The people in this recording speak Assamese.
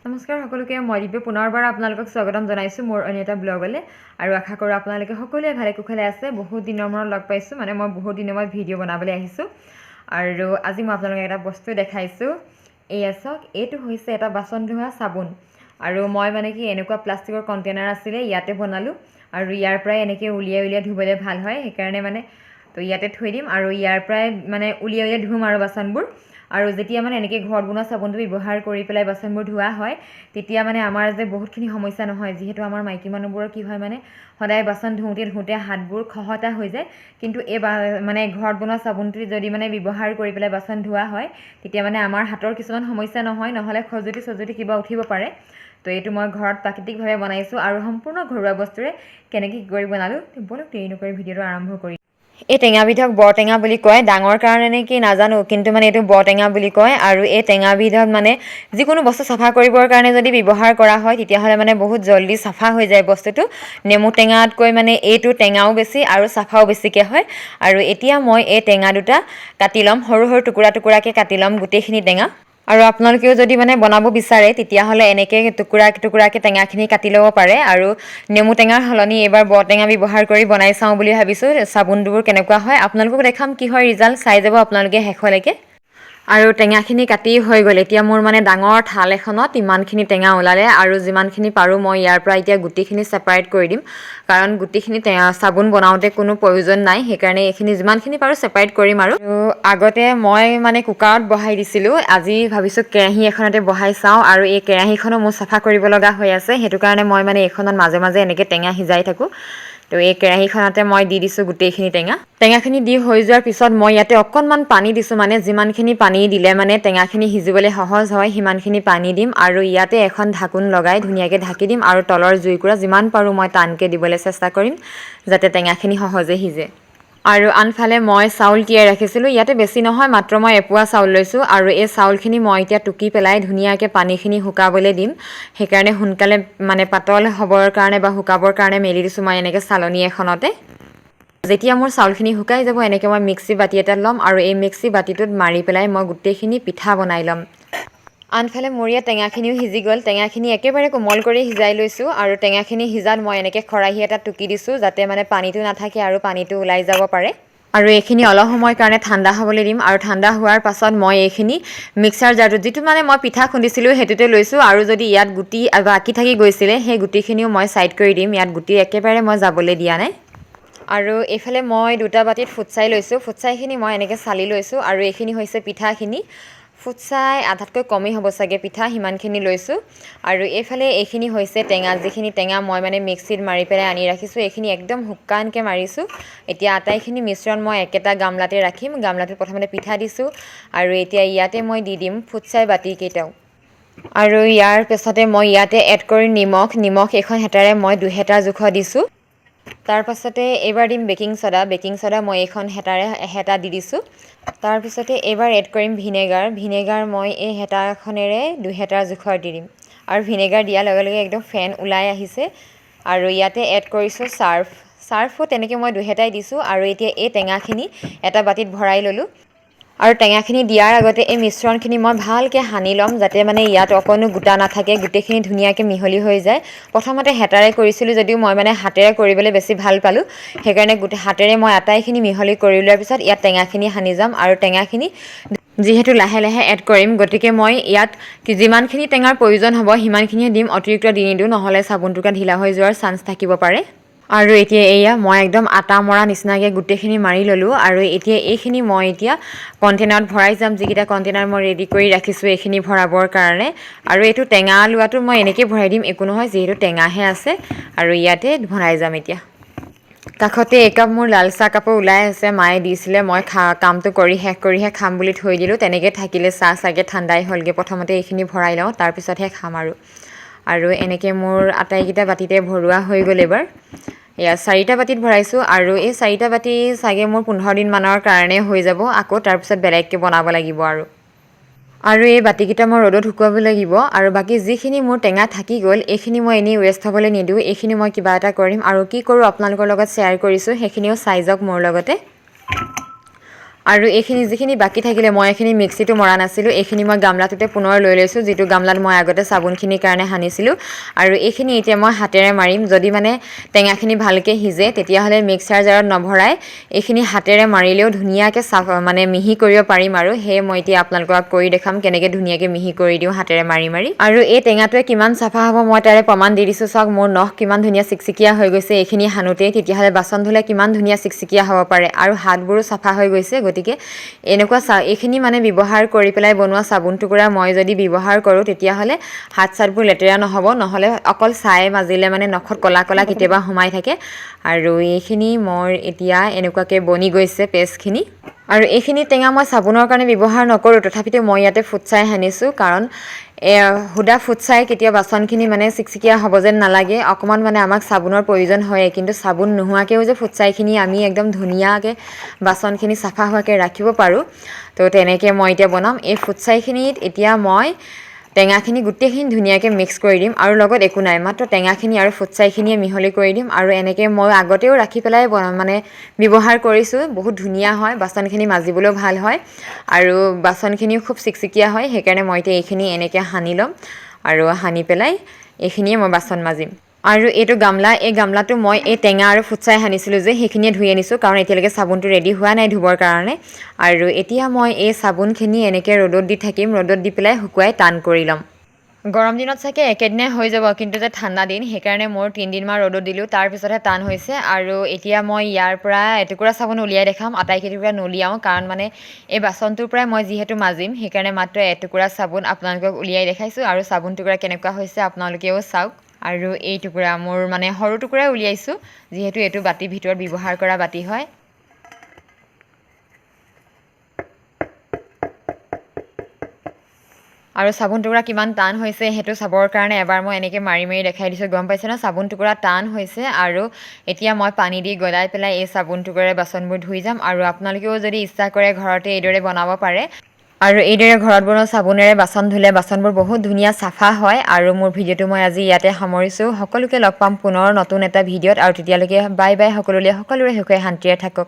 নমস্কাৰ সকলোকে মই দিব্য পুনৰবাৰ আপোনালোকক স্বাগতম জনাইছোঁ মোৰ অন্য এটা ব্লগলৈ আৰু আশা কৰোঁ আপোনালোকে সকলোৱে ভালে কুশলে আছে। বহুত দিনৰ মূৰত লগ পাইছোঁ, মানে মই বহুত দিনৰ মূৰত ভিডিঅ' বনাবলৈ আহিছোঁ আৰু আজি মই আপোনালোকক এটা বস্তু দেখাইছোঁ। এয়া চাওক, এইটো হৈছে এটা বাচন ধোৱা চাবোন আৰু মই মানে কি এনেকুৱা প্লাষ্টিকৰ কণ্টেইনাৰ আছিলে ইয়াতে বনালোঁ আৰু ইয়াৰ পৰাই এনেকৈ উলিয়াই ধুবলৈ ভাল হয়, সেইকাৰণে মানে তো ইয়াতে থৈ দিম আৰু ইয়াৰ পৰাই মানে উলিয়াই ধুম আৰু বাচনবোৰ। আৰু যেতিয়া মানে এনেকৈ ঘৰত বনোৱা চাবোনটো ব্যৱহাৰ কৰি পেলাই বাচনবোৰ ধোৱা হয় তেতিয়া মানে আমাৰ যে বহুতখিনি সমস্যা নহয়, যিহেতু আমাৰ মাইকী মানুহবোৰৰ কি হয় মানে সদায় বাচন ধোওঁতে হাতবোৰ খহটা হৈ যায়, কিন্তু এই মানে ঘৰত বনোৱা চাবোনটো যদি মানে ব্যৱহাৰ কৰি পেলাই বাচন ধোৱা হয় তেতিয়া মানে আমাৰ হাতৰ কিছুমান সমস্যা নহয়, নহ'লে খজুতি কিবা উঠিব পাৰে। তো এইটো মই ঘৰত প্ৰাকৃতিকভাৱে বনাইছোঁ আৰু সম্পূৰ্ণ ঘৰুৱা বস্তুৰে কেনেকৈ কি কৰি বনালোঁ বলক দেৰি নকৰি ভিডিঅ'টো আৰম্ভ কৰি। এই টেঙাবিধক বৰটেঙা বুলি কয়, ডাঙৰ কাৰণে নে কি নাজানো, কিন্তু মানে এইটো বৰটেঙা বুলি কয়। আৰু এই টেঙাবিধত মানে যিকোনো বস্তু চাফা কৰিবৰ কাৰণে যদি ব্যৱহাৰ কৰা হয় তেতিয়াহ'লে মানে বহুত জল্দি চাফা হৈ যায় বস্তুটো। নেমু টেঙাতকৈ মানে এইটো টেঙাও বেছি আৰু চাফাও বেছিকৈ হয়। আৰু এতিয়া মই এই টেঙা দুটা কাটি ল'ম, সৰু সৰু টুকুৰাকৈ কাটি ল'ম গোটেইখিনি টেঙা। আৰু আপোনালোকেও যদি মানে বনাব বিচাৰে তেতিয়াহ'লে এনেকৈ টুকুৰাকৈ টেঙাখিনি কাটি ল'ব পাৰে। আৰু নেমু টেঙাৰ সলনি এইবাৰ বৰটেঙা ব্যৱহাৰ কৰি বনাই চাওঁ বুলি ভাবিছোঁ। চাবোনবোৰ কেনেকুৱা হয় আপোনালোকক দেখাম, কি হয় ৰিজাল্ট চাই যাব আপোনালোকে শেষলৈকে। আৰু টেঙাখিনি কাটি হৈ গ'ল, এতিয়া মোৰ মানে ডাঙৰ থাল এখনত ইমানখিনি টেঙা ওলালে আৰু যিমানখিনি পাৰোঁ মই ইয়াৰ পৰা এতিয়া গুটিখিনি ছেপাৰেট কৰি দিম, কাৰণ গুটিখিনি চাবোন বনাওঁতে কোনো প্ৰয়োজন নাই, সেইকাৰণে এইখিনি যিমানখিনি পাৰোঁ ছেপাৰেট কৰিম। আৰু আগতে মই মানে কুকাৰত বহাই দিছিলোঁ, আজি ভাবিছোঁ কেৰাহী এখনতে বহাই চাওঁ। আৰু এই কেৰাহীখনো মোৰ চাফা কৰিব লগা হৈ আছে, সেইটো কাৰণে মই মানে এইখনত মাজে মাজে এনেকৈ টেঙা সিজাই থাকোঁ। তো এই কেৰাহীখনতে মই দি দিছোঁ গোটেইখিনি টেঙাখিনি দি হৈ যোৱাৰ পিছত মই ইয়াতে অকণমান পানী দিছোঁ, মানে যিমানখিনি পানী দিলে মানে টেঙাখিনি সিজিবলৈ সহজ হয় সিমানখিনি পানী দিম। আৰু ইয়াতে এখন ঢাকোন লগাই ধুনীয়াকৈ ঢাকি দিম আৰু তলৰ জুইকুৰা যিমান পাৰোঁ মই টানকৈ দিবলৈ চেষ্টা কৰিম যাতে টেঙাখিনি সহজে সিজে। আৰু আনফালে মই চাউল তিয়াই ৰাখিছিলোঁ, ইয়াতে বেছি নহয়, মাত্ৰ মই এপোৱা চাউল লৈছোঁ। আৰু এই চাউলখিনি মই এতিয়া টুকি পেলাই ধুনীয়াকৈ পানীখিনি শুকাবলৈ দিম, সেইকাৰণে সোনকালে মানে পাতল হ'বৰ কাৰণে বা শুকাবৰ কাৰণে মেলি দিছোঁ মই এনেকৈ চালনী এখনতে। যেতিয়া মোৰ চাউলখিনি শুকাই যাব এনেকৈ মই মিক্সি বাতি এটাত ল'ম আৰু এই মিক্সি বাতিটোত মাৰি পেলাই মই গোটেইখিনি পিঠা বনাই ল'ম। আনফালে মোৰ ইয়াত টেঙাখিনিও সিজি গ'ল, টেঙাখিনি একেবাৰে কোমল কৰি সিজাই লৈছোঁ। আৰু টেঙাখিনি সিজাত মই এনেকৈ খৰাহী এটাত টুকি দিছোঁ যাতে মানে পানীটো নাথাকে আৰু পানীটো ওলাই যাব পাৰে। আৰু এইখিনি অলপ সময়ৰ কাৰণে ঠাণ্ডা হ'বলৈ দিম। আৰু ঠাণ্ডা হোৱাৰ পাছত মই এইখিনি মিক্সাৰ জাৰটোত, যিটো মানে মই পিঠা খুন্দিছিলোঁ সেইটোতে লৈছোঁ। আৰু যদি ইয়াত গুটি বাকী থাকি গৈছিলে সেই গুটিখিনিও মই ছাইড কৰি দিম, ইয়াত গুটি একেবাৰে মই যাবলৈ দিয়া নাই। আৰু এইফালে মই দুটা বাতিত ফুটছাই লৈছোঁ, ফুটছাইখিনি মই এনেকৈ চালি লৈছোঁ। আৰু এইখিনি হৈছে পিঠাখিনি, ফুটছাই আধাতকৈ কমেই হ'ব চাগে পিঠা, সিমানখিনি লৈছোঁ। আৰু এইখিনি হৈছে টেঙা, যিখিনি টেঙা মই মানে মিক্সিত মাৰি পেলাই আনি ৰাখিছোঁ, এইখিনি একদম শুকানকৈ মাৰিছোঁ। এতিয়া আটাইখিনি মিশ্ৰণ মই একেটা গামলাতে ৰাখিম, গামলাটোত প্ৰথমতে পিঠা দিছোঁ আৰু এতিয়া ইয়াতে মই দি দিম ফুটছাই বাতিকেইটাও। আৰু ইয়াৰ পিছতে মই ইয়াতে এড কৰি নিমখ এইখন হেতাৰে মই 2 হেতা জোখত দিছোঁ। তাৰপাছতে এইবাৰ দিম বেকিং ছ'ডা মই এইখন হেতাৰে এহেতা দি দিছোঁ। তাৰপিছতে এইবাৰ এড কৰিম ভিনেগাৰ মই এই হেতাখনেৰে 2 হেতাৰ জোখৰ দি দিম। আৰু ভিনেগাৰ দিয়াৰ লগে লগে একদম ফেন ওলাই আহিছে। আৰু ইয়াতে এড কৰিছোঁ চাৰ্ফো তেনেকৈ মই 2 হেতাই দিছোঁ। আৰু এতিয়া এই টেঙাখিনি এটা বাতিত ভৰাই ল'লোঁ। আৰু টেঙাখিনি দিয়াৰ আগতে এই মিশ্ৰণখিনি মই ভালকৈ সানি ল'ম যাতে মানে ইয়াত অকণো গোটা নাথাকে, গোটেইখিনি ধুনীয়াকৈ মিহলি হৈ যায়। প্ৰথমতে হেতাৰে কৰিছিলোঁ যদিও মই মানে হাতেৰে কৰিবলৈ বেছি ভাল পালোঁ, সেইকাৰণে হাতেৰে মই আটাইখিনি মিহলি কৰি লোৱাৰ পিছত ইয়াত টেঙাখিনি সানি যাম। আৰু টেঙাখিনি যিহেতু লাহে লাহে এড কৰিম, গতিকে মই ইয়াত যিমানখিনি টেঙাৰ প্ৰয়োজন হ'ব সিমানখিনিয়ে দিম, অতিৰিক্ত দি নিদিওঁ, নহ'লে চাবোনটোকা ঢিলা হৈ যোৱাৰ চান্স থাকিব পাৰে। আৰু এতিয়া এয়া মই একদম আটা মৰা নিচিনাকৈ গোটেইখিনি মাৰি ল'লোঁ। আৰু এতিয়া এইখিনি মই এতিয়া কণ্টেইনাৰত ভৰাই যাম, যিকেইটা কণ্টেইনাৰ মই ৰেডি কৰি ৰাখিছোঁ এইখিনি ভৰাবৰ কাৰণে। আৰু এইটো টেঙা লোৱাটো মই এনেকৈ ভৰাই দিম, একো নহয়, যিহেতু টেঙাহে আছে। আৰু ইয়াতে ভৰাই যাম এতিয়া। কাষতে একাপ মোৰ লাল চাহ কাপো ওলাই আছে, মায়ে দিছিলে, মই কামটো কৰি শেষ কৰিহে খাম বুলি থৈ দিলোঁ। তেনেকৈ থাকিলে চাহ চাগে ঠাণ্ডাই হ'লগৈ, প্ৰথমতে এইখিনি ভৰাই লওঁ তাৰপিছতহে খাম। আৰু এনেকৈ মোৰ আটাইকেইটা বাতিতে ভৰোৱা হৈ গ'ল। এইবাৰ এয়া 4টা বাতিত ভৰাইছোঁ আৰু এই 4টা বাতি চাগে মোৰ 15 দিনমানৰ কাৰণে হৈ যাব, আকৌ তাৰপিছত বেলেগকৈ বনাব লাগিব। আৰু এই বাতিকেইটা মই ৰ'দত শুকুৱাব লাগিব। আৰু বাকী যিখিনি মোৰ টেঙা থাকি গ'ল এইখিনি মই এনেই ৱেষ্ট হ'বলৈ নিদিওঁ, এইখিনি মই কিবা এটা কৰিম। আৰু কি কৰোঁ আপোনালোকৰ লগত শ্বেয়াৰ কৰিছোঁ, সেইখিনিও চাই যাওক মোৰ লগতে। আৰু এইখিনি যিখিনি বাকী থাকিলে মই এইখিনি মিক্সিটো মৰা নাছিলোঁ, এইখিনি মই গামলাটোতে পুনৰ লৈ লৈছোঁ, যিটো গামলাত মই আগতে চাবোনখিনিৰ কাৰণে সানিছিলোঁ। আৰু এইখিনি এতিয়া মই হাতেৰে মাৰিম। যদি মানে টেঙাখিনি ভালকৈ সিজে তেতিয়াহ'লে মিক্সাৰ জাৰত নভৰাই এইখিনি হাতেৰে মাৰিলেও ধুনীয়াকৈ মানে মিহি কৰিব পাৰিম। আৰু সেয়ে মই এতিয়া আপোনালোকক কৰি দেখাম কেনেকৈ ধুনীয়াকৈ মিহি কৰি দিওঁ হাতেৰে মাৰি মাৰি। আৰু এই টেঙাটোৱে কিমান চাফা হ'ব মই তাৰে প্ৰমাণ দি দিছোঁ। চাওক মোৰ নখ কিমান ধুনীয়া চিকচিকীয়া হৈ গৈছে এইখিনি সানোতেই, তেতিয়াহ'লে বাচন ধুলে কিমান ধুনীয়া চিকচিকীয়া হ'ব পাৰে। আৰু হাতবোৰো চাফা হৈ গৈছে। গতিকে এনেকুৱা এইখিনি মানে ব্যৱহাৰ কৰি পেলাই বনোৱা চাবোন টুকুৰা মই যদি ব্যৱহাৰ কৰোঁ তেতিয়াহ'লে হাত চাতবোৰ লেতেৰা নহ'ব। নহ'লে অকল চাই মাজিলে মানে নখত ক'লা ক'লা কেতিয়াবা সোমাই থাকে। আৰু এইখিনি মোৰ এতিয়া এনেকুৱাকৈ বনি গৈছে পেষ্টখিনি। আৰু এইখিনি টেঙা মই চাবোনৰ কাৰণে ব্যৱহাৰ নকৰোঁ, তথাপিতো মই ইয়াতে ফুটছাই সানিছোঁ। কাৰণ সুদা ফুটছাই কেতিয়া বাচনখিনি মানে চিকচিকীয়া হ'ব যেন নালাগে। অকণমান মানে আমাক চাবোনৰ প্ৰয়োজন হয়েই, কিন্তু চাবোন নোহোৱাকৈও যে ফুটছাইখিনি আমি একদম ধুনীয়াকৈ বাচনখিনি চাফা হোৱাকৈ ৰাখিব পাৰোঁ। তো তেনেকৈ মই এতিয়া বনাম। এই ফুটছাইখিনিত এতিয়া মই টেঙাখিনি গোটেইখিনি ধুনীয়াকৈ মিক্স কৰি দিম। আৰু লগত একো নাই, মাত্ৰ টেঙাখিনি আৰু ফুটছাইখিনিয়ে মিহলি কৰি দিম। আৰু এনেকৈ মই আগতেও ৰাখি পেলাই মানে ব্যৱহাৰ কৰিছোঁ। বহুত ধুনীয়া হয়, বাচনখিনি মাজিবলৈও ভাল হয় আৰু বাচনখিনিও খুব চিকচিকীয়া হয়। সেইকাৰণে মই এতিয়া এইখিনি এনেকৈ সানি ল'ম আৰু সানি পেলাই এইখিনিয়ে মই বাচন মাজিম। আৰু এইটো গামলা, এই গামলাটো মই এই টেঙা আৰু ফুটছাই সানিছিলোঁ যে সেইখিনিয়ে ধুই আনিছোঁ, কাৰণ এতিয়ালৈকে চাবোনটো ৰেডি হোৱা নাই ধুবৰ কাৰণে। আৰু এতিয়া মই এই চাবোনখিনি এনেকৈ ৰ'দত দি থাকিম, ৰ'দত দি পেলাই শুকুৱাই টান কৰি ল'ম। গৰম দিনত চাগে একেদিনাই হৈ যাব, কিন্তু যে ঠাণ্ডা দিন সেইকাৰণে মোৰ 3 দিনমান ৰ'দত দিলোঁ, তাৰপিছতহে টান হৈছে। আৰু এতিয়া মই ইয়াৰ পৰা এটুকুৰা চাবোন উলিয়াই দেখাম, আটাইকেইটুকুৰা নুলিয়াওঁ, কাৰণ মানে এই বাচনটোৰ পৰাই মই যিহেতু মাজিম সেইকাৰণে মাত্ৰ এটুকুৰা চাবোন আপোনালোকক উলিয়াই দেখাইছোঁ। আৰু চাবোন টুকুৰা কেনেকুৱা হৈছে আপোনালোকেও চাওক। আৰু এই টুকুৰা মোৰ মানে সৰু টুকুৰাই উলিয়াইছোঁ, যিহেতু এইটো বাতিৰ ভিতৰত ব্যৱহাৰ কৰা বাতি হয়। আৰু চাবোন টুকুৰা কিমান টান হৈছে সেইটো চাবৰ কাৰণে এবাৰ মই এনেকৈ মাৰি মাৰি দেখাই দিছোঁ। গম পাইছে ন, চাবোন টুকুৰা টান হৈছে। আৰু এতিয়া মই পানী দি গলাই পেলাই এই চাবোন টুকুৰাৰে বাচনবোৰ ধুই যাম। আৰু আপোনালোকেও যদি ইচ্ছা কৰে ঘৰতে এইদৰে বনাব পাৰে। আৰু এইদৰে ঘৰত বনোৱা চাবোনেৰে বাচন ধুলে বাচনবোৰ বহুত ধুনীয়া চাফা হয়। আৰু মোৰ ভিডিঅ'টো মই আজি ইয়াতে সামৰিছোঁ। সকলোকে লগ পাম পুনৰ নতুন এটা ভিডিঅ'ত। আৰু তেতিয়ালৈকে বাই বাই সকলোৰে সুখে শান্তিৰে থাকক।